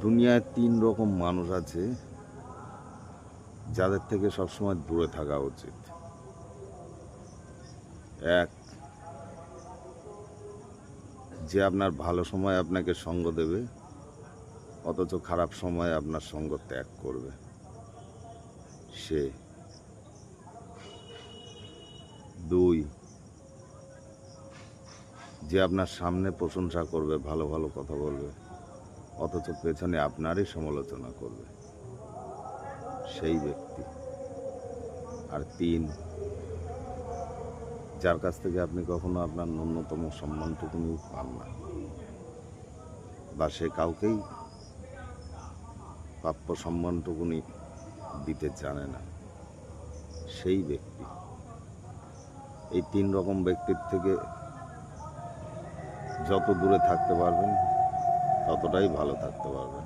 দুনিয়ায় ৩ রকম মানুষ আছে যাদের থেকে সবসময় দূরে থাকা উচিত। এক, যে আপনার ভালো সময় আপনাকে সঙ্গ দেবে অথচ খারাপ সময়ে আপনার সঙ্গ ত্যাগ করবে সে। ২, যে আপনার সামনে প্রশংসা করবে, ভালো ভালো কথা বলবে অথচ পেছনে আপনারই সমালোচনা করবে সেই ব্যক্তি। আর ৩, যার কাছ থেকে আপনি কখনো আপনার ন্যূনতম সম্মানটুকুনি পান না, বা সে কাউকেই প্রাপ্য সম্মানটুকুনি দিতে জানে না সেই ব্যক্তি। এই ৩ রকম ব্যক্তির থেকে যত দূরে থাকতে পারবেন ততটাই ভালো থাকতে পারবেন।